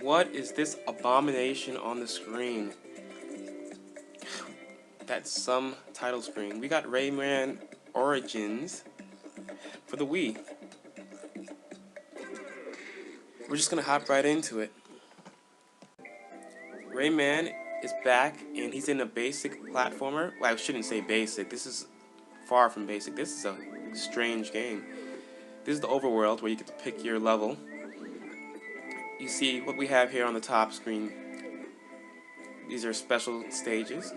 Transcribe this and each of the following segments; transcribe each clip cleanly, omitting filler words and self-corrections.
What is this abomination on the screen? That's some title screen. We got Rayman Origins for the Wii. We're just gonna hop right into it. Rayman is back, and he's in a basic platformer. Well, I shouldn't say basic. This is far from basic. This is a strange game. This is the overworld where you get to pick your level. You see what we have here on the top screen. These are special stages.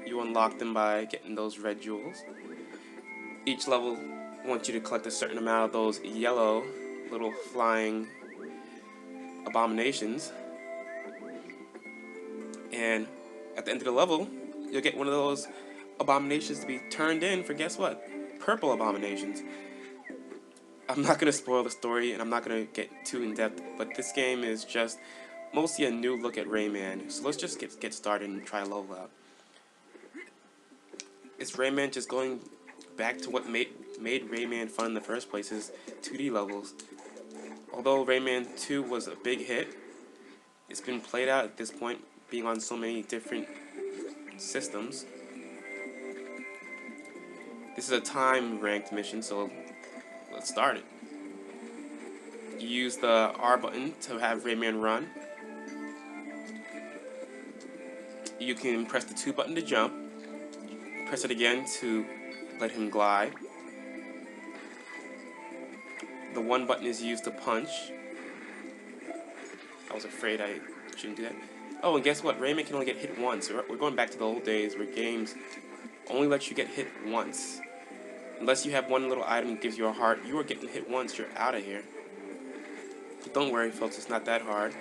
You unlock them by getting those red jewels. Each level wants you to collect a certain amount of those yellow little flying abominations. And at the end of the level, you'll get one of those abominations to be turned in for, guess what? Purple abominations. I'm not going to spoil the story, and I'm not going to get too in-depth, but this game is just mostly a new look at Rayman. So let's just get started and try to level out. It's Rayman just going back to what made Rayman fun in the first place, is 2D levels. Although Rayman 2 was a big hit, it's been played out at this point, being on so many different systems. This is a time-ranked mission, so let's start it. You use the R button to have Rayman run. You can press the 2 button to jump. Press it again to let him glide. The 1 button is used to punch. I was afraid I shouldn't do that. Oh, and guess what? Rayman can only get hit once. We're going back to the old days where games only let you get hit once. Unless you have one little item that gives you a heart, you are getting hit once, you're out of here. But don't worry, folks, it's not that hard.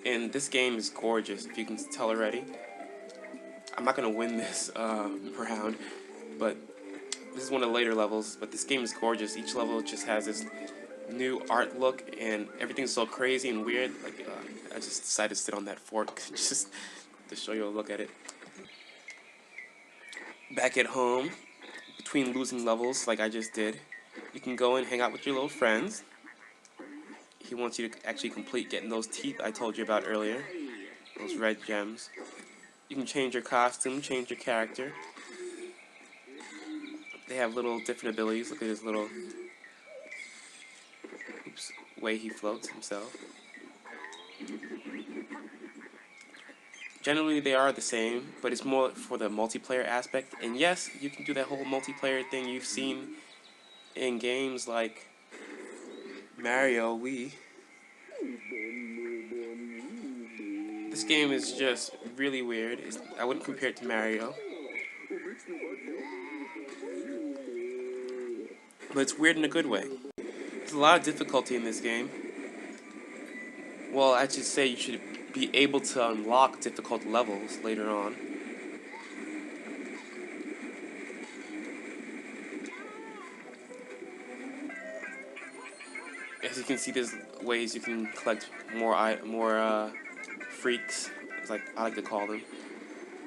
And this game is gorgeous, if you can tell already. I'm not going to win this round, but this is one of the later levels. But this game is gorgeous. Each level just has this new art look, and everything's so crazy and weird. Like, I just decided to sit on that fork just to show you a look at it. Back at home, between losing levels like I just did, you can go and hang out with your little friends. He wants you to actually complete getting those teeth I told you about earlier, those red gems. You can change your costume, change your character. They have little different abilities. Look at his little way he floats himself. Generally they are the same, but it's more for the multiplayer aspect. And yes, you can do that whole multiplayer thing you've seen in games like Mario Wii. This game is just really weird. I wouldn't compare it to Mario. But it's weird in a good way. There's a lot of difficulty in this game. Well, I should say you should be able to unlock difficult levels later on. As you can see, there's ways you can collect more freaks, I like to call them,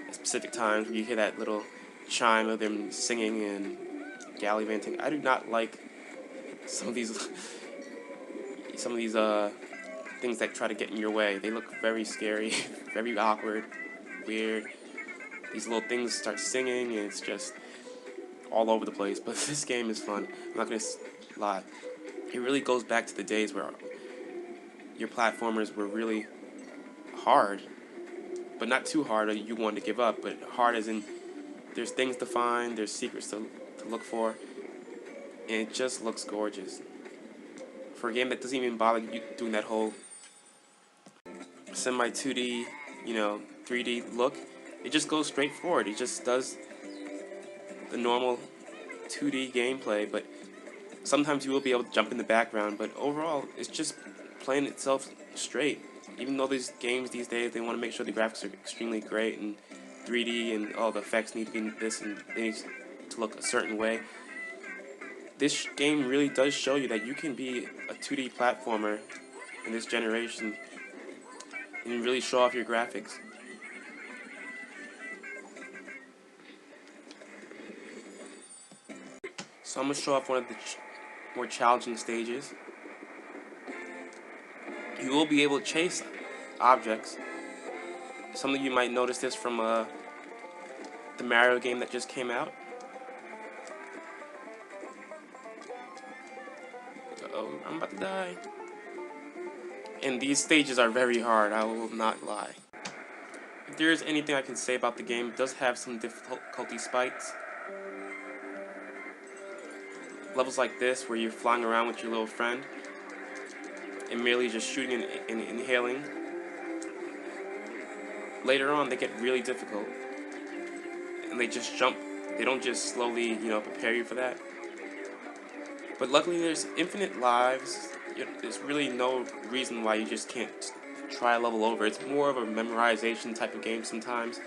at specific times where you hear that little chime of them singing and gallivanting. I do not like some of these things that try to get in your way. They look very scary, very awkward, weird. These little things start singing, and it's just all over the place. But this game is fun. I'm not gonna lie. It really goes back to the days where your platformers were really hard, but not too hard or you wanted to give up, but hard as in there's things to find, there's secrets to look for, and it just looks gorgeous. For a game that doesn't even bother you doing that whole semi-2D, 3D look, it just goes straight forward. It just does the normal 2D gameplay, but sometimes you will be able to jump in the background, but overall, it's just playing itself straight. Even though these games these days, they want to make sure the graphics are extremely great and 3D and all the effects need to be this and they need to look a certain way. This game really does show you that you can be a 2D platformer in this generation and really show off your graphics. So I'm going to show off one of the more challenging stages. You will be able to chase objects. Some of you might notice this from the Mario game that just came out. Uh-oh, I'm about to die. And these stages are very hard, I will not lie. If there is anything I can say about the game, it does have some difficulty spikes. Levels like this, where you're flying around with your little friend, and merely just shooting and inhaling, later on they get really difficult. And they just jump. They don't just slowly, prepare you for that. But luckily there's infinite lives. There's really no reason why you just can't try a level over. It's more of a memorization type of game sometimes.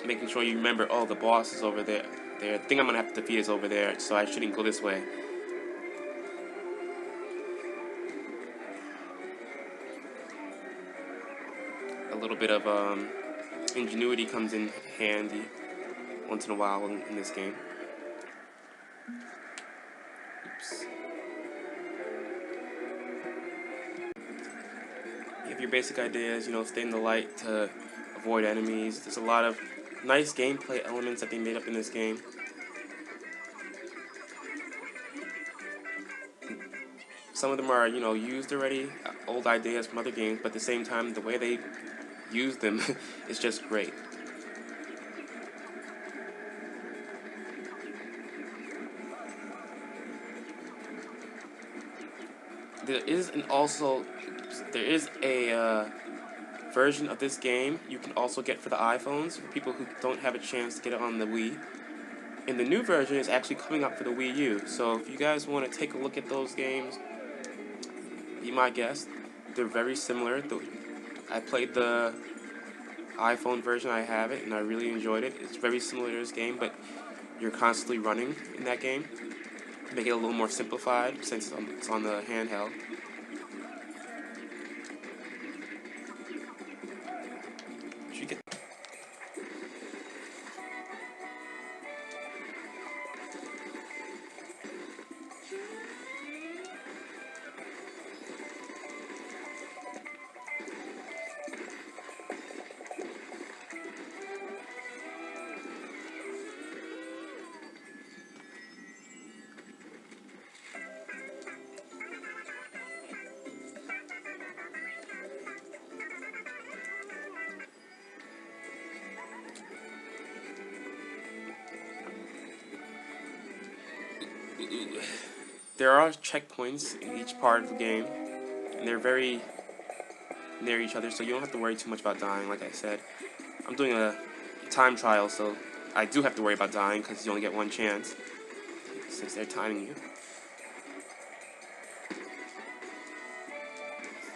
Making sure you remember, oh, the boss is over there. The thing I'm going to have to defeat is over there, so I shouldn't go this way. A little bit of ingenuity comes in handy once in a while in this game. Oops. You have your basic ideas, stay in the light to avoid enemies. There's a lot of nice gameplay elements that they made up in this game. Some of them are, used already, old ideas from other games, but at the same time, the way they use them is just great. There is a version of this game you can also get for the iPhones for people who don't have a chance to get it on the Wii. And the new version is actually coming up for the Wii U. So if you guys want to take a look at those games, be my guest. They're very similar. I played the iPhone version, I have it, and I really enjoyed it. It's very similar to this game, but you're constantly running in that game. Make it a little more simplified since it's on the handheld. Did you get There are checkpoints in each part of the game, and they're very near each other, so you don't have to worry too much about dying, like I said. I'm doing a time trial, so I do have to worry about dying, because you only get one chance, since they're timing you.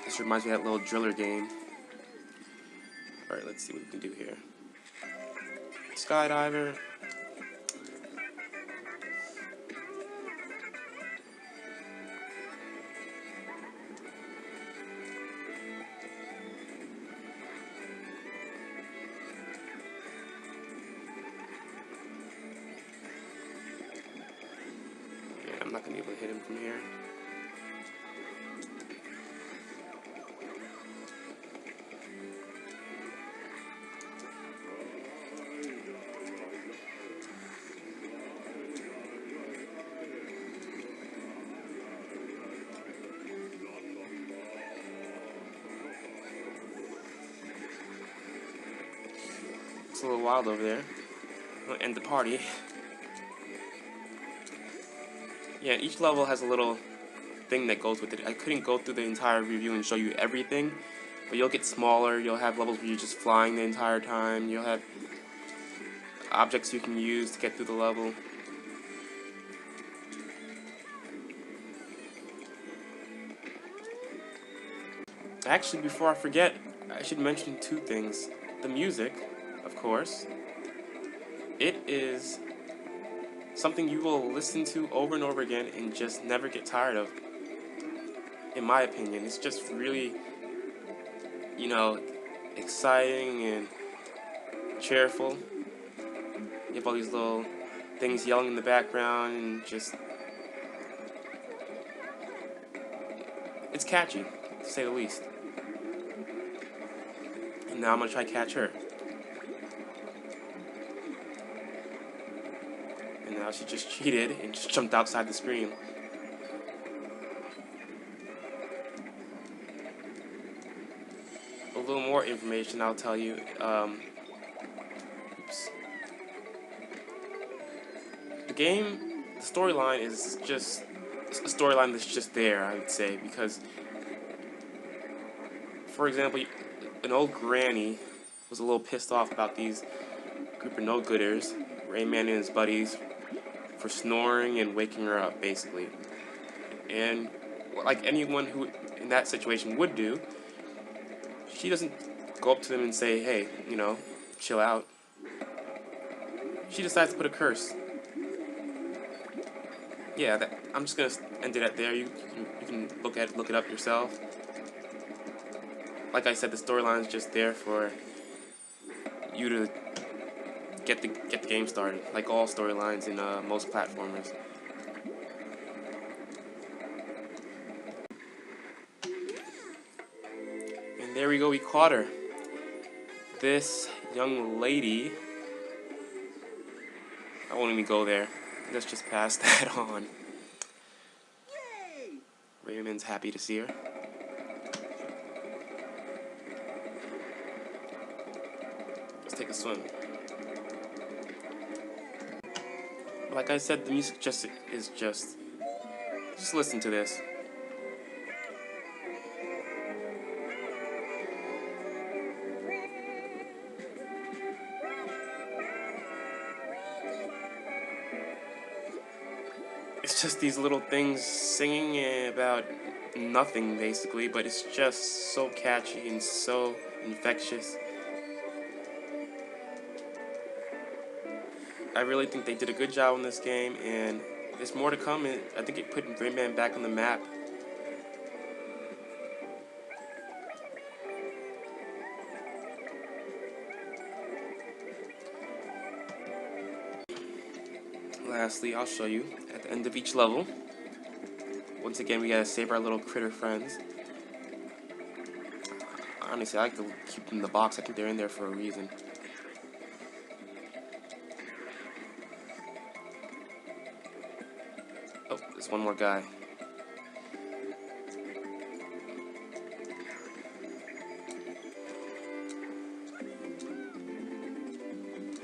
This reminds me of that little driller game. Alright, let's see what we can do here. Skydiver. I'm not going to be able to hit him from here. It's a little wild over there. I'll end the party. Yeah, each level has a little thing that goes with it. I couldn't go through the entire review and show you everything, but you'll get smaller. You'll have levels where you're just flying the entire time. You'll have objects you can use to get through the level. Actually, before I forget, I should mention two things. The music, of course. It is something you will listen to over and over again and just never get tired of. In my opinion, it's just really, exciting and cheerful. You have all these little things yelling in the background, and just it's catchy, to say the least. And now I'm gonna try to catch her. And now she just cheated and just jumped outside the screen. A little more information I'll tell you. Oops. The storyline is just a storyline that's just there, I would say, because, for example, an old granny was a little pissed off about these group of no-gooders, Rayman and his buddies, for snoring and waking her up, basically. And like anyone who in that situation would do, she doesn't go up to them and say, hey, you know, chill out. She decides to put a curse. Yeah, I'm just gonna end it at there. You can look it up yourself. Like I said, the storyline is just there for you to get the game started, like all storylines in most platformers. And there we go, we caught her. This young lady. I won't even go there. Let's just pass that on. Rayman's happy to see her. Let's take a swim. Like I said, the music just listen to this. It's just these little things singing about nothing, basically, but it's just so catchy and so infectious. I really think they did a good job on this game, and there's more to come. And I think it put Rayman back on the map. Lastly, I'll show you at the end of each level. Once again, we gotta save our little critter friends. Honestly, I like to keep them in the box. I think they're in there for a reason. Oh, there's one more guy.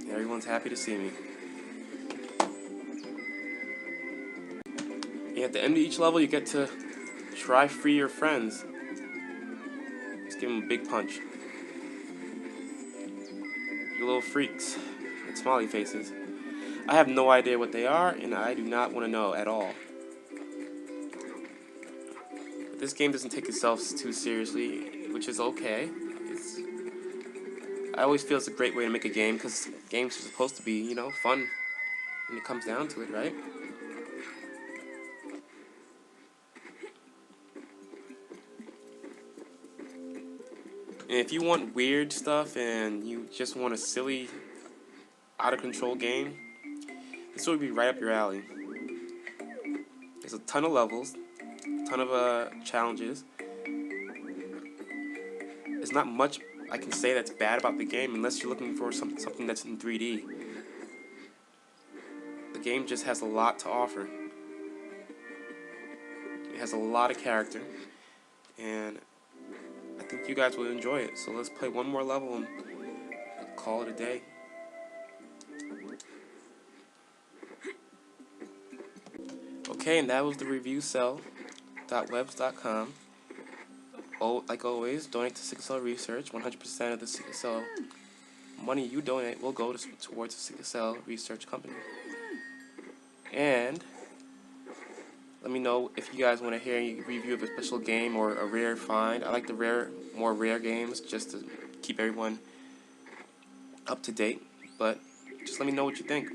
Everyone's happy to see me. And at the end of each level, you get to try free your friends. Just give them a big punch. You little freaks with smiley faces. I have no idea what they are, and I do not want to know at all. But this game doesn't take itself too seriously, which is okay. I always feel it's a great way to make a game, because games are supposed to be, you know, fun when it comes down to it, right? And if you want weird stuff and you just want a silly, out-of-control game, this would be right up your alley. There's a ton of levels, a ton of challenges. There's not much I can say that's bad about the game unless you're looking for something that's in 3D. The game just has a lot to offer. It has a lot of character, and I think you guys will enjoy it. So let's play one more level and call it a day. Okay, and that was the reviewcell.webs.com. Oh, like always, donate to sickle cell research. 100% of the sickle cell money you donate will go towards the sickle cell research company. And let me know if you guys want to hear a review of a special game or a rare find. I like the more rare games just to keep everyone up to date. But just let me know what you think.